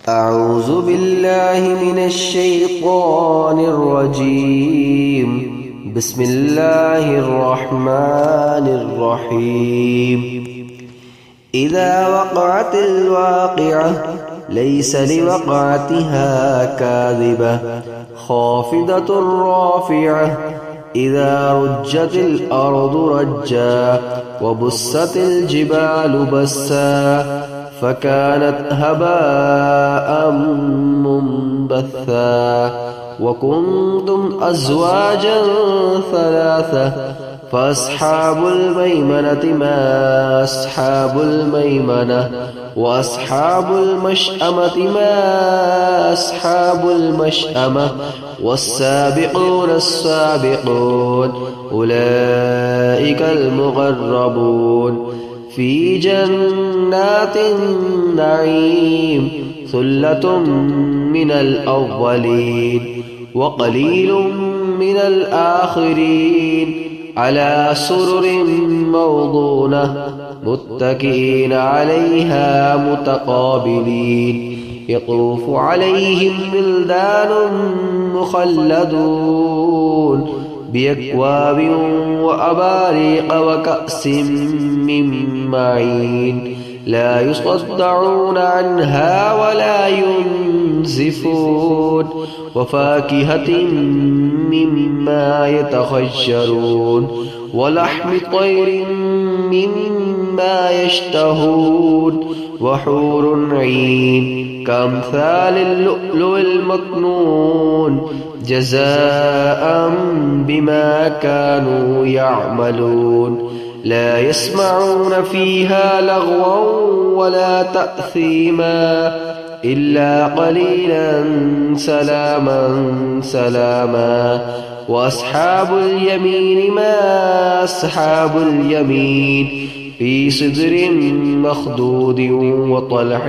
أعوذ بالله من الشيطان الرجيم. بسم الله الرحمن الرحيم. إذا وقعت الواقعة ليس لوقعتها كاذبة خافضة رافعة. إذا رجت الأرض رجا وبست الجبال بسا فكانت هباء منبثا. وكنتم أزواجا ثلاثة فأصحاب الميمنة ما أصحاب الميمنة وأصحاب المشأمة ما أصحاب المشأمة والسابقون السابقون أولئك المقربون في جنات النعيم ثلة من الأولين وقليل من الآخرين على سرر موضونة متكئين عليها متقابلين يطوف عليهم ولدان مخلدون بأكواب وأباريق وكأس من معين لا يصدعون عنها ولا ينزفون وفاكهة مما يتخيرون ولحم طير مما يشتهون وحور عين كأمثال اللؤلؤ المكنون جزاء بما كانوا يعملون. لا يسمعون فيها لغوا ولا تأثيما إلا قليلا سلاما سلاما. وأصحاب اليمين ما أصحاب اليمين في سدر مخضود وطلح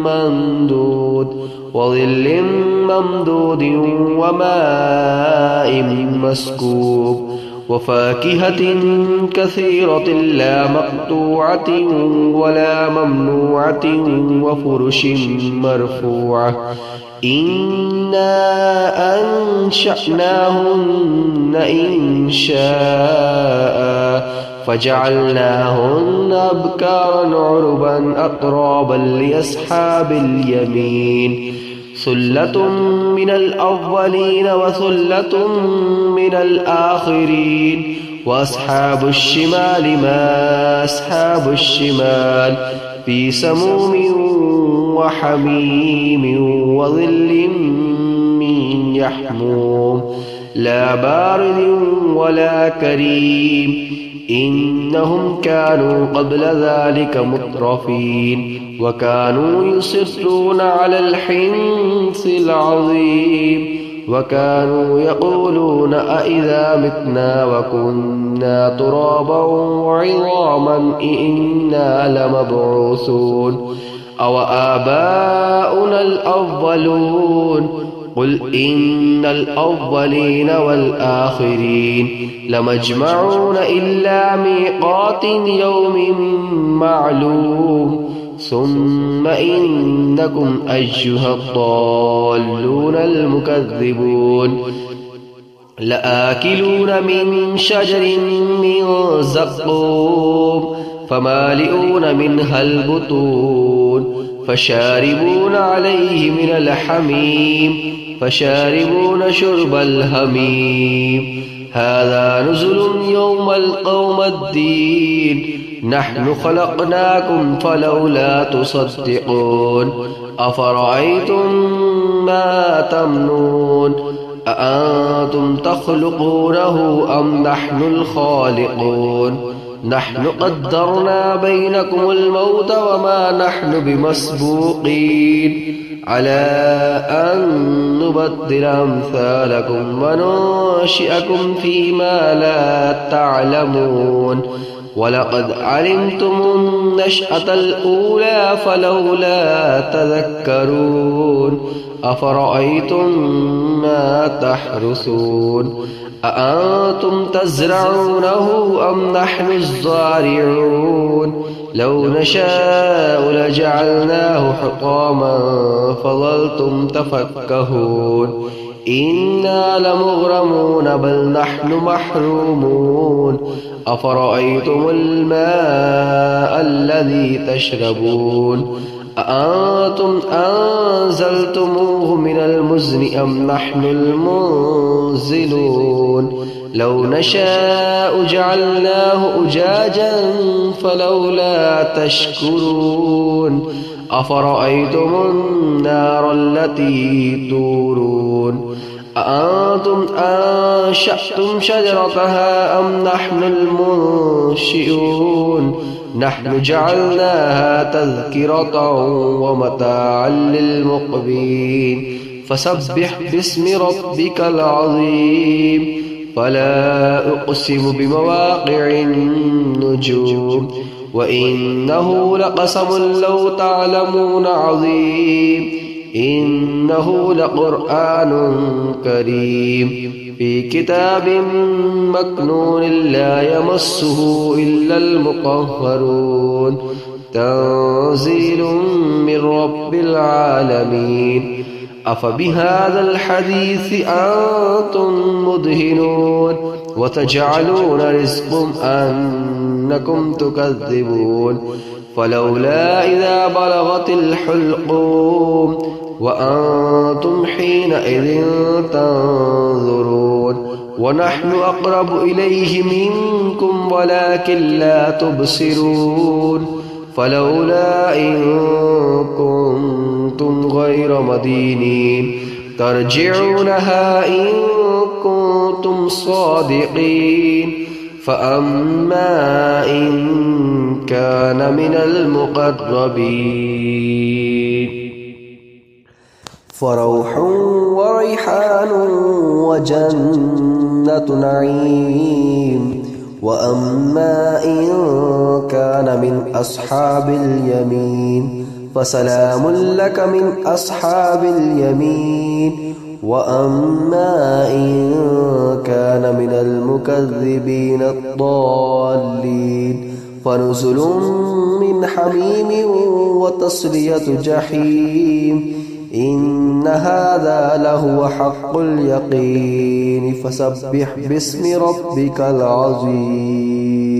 ممدود وظل ممدود وماء مسكوب وفاكهة كثيرة لا مقطوعة ولا ممنوعة وفرش مرفوعة. إنا أنشأناهن إنشاء فجعلناهن أبكارا عربا أترابا لأصحاب اليمين ثلة من الأولين وثلة من الآخرين. وأصحاب الشمال ما أصحاب الشمال في سموم وحميم وظل من يحموم لا بارد ولا كريم. إنهم كانوا قبل ذلك مترفين وكانوا يصرون على الحنث العظيم وكانوا يقولون أئذا متنا وكنا ترابا وعظاما إنا لمبعوثون أو آباؤنا الأولون. قل إن الأولين والآخرين لمجمعون إلى ميقات يوم معلوم. ثم إنكم أيها الضالون المكذبون لآكلون من شجر من زقوم فمالئون منها البطون فشاربون عليه من الحميم فشاربون شرب الهميم. هذا نزل يوم القوم الدين نحن خلقناكم فلولا تصدقون. أفرأيتم ما تمنون أأنتم تخلقونه أم نحن الخالقون. نحن قدرنا بينكم الموت وما نحن بمسبوقين على أن نبدل أمثالكم وننشئكم فيما لا تعلمون. ولقد علمتم النشأة الأولى فلولا تذكرون. أفرأيتم ما تحرثون أأنتم تزرعونه أم نحن الزارعون لو نشاء لجعلناه حطاما فظلتم تفكهون إنا لمغرمون بل نحن محرومون أفرأيتم الماء الذي تشربون أأنتم أنزلتموه من المزن أم نحن المنزلون لو نشاء جعلناه أجاجا فلولا تشكرون أفرأيتم النار التي تورون أأنتم أنشأتم شجرتها أم نحن المنشئون نحن جعلناها تذكرة ومتاعا للمقبين فسبح باسم ربك العظيم فلا أقسم بمواقع النجوم وإنه لقسم لو تعلمون عظيم إنه لقرآن كريم في كتاب مكنون لا يمسه إلا المطهرون تنزيل من رب العالمين أفبهذا الحديث أنتم مدهنون وتجعلون رزقكم أنكم تكذبون فلولا إذا بلغت الحلقوم وأنتم حينئذ تنظرون ونحن أقرب إليه منكم ولكن لا تبصرون فلولا إن كنتم غير مدينين ترجعونها إن كنتم صادقين فأما إن كان من المقربين فروح وريحان وجنة نعيم وأما إن كان من أصحاب اليمين فسلام لك من أصحاب اليمين وأما إن كان من المكذبين الضالين فنزل من حميم وتصلية جحيم إن هذا لهو حق اليقين فسبح باسم ربك العظيم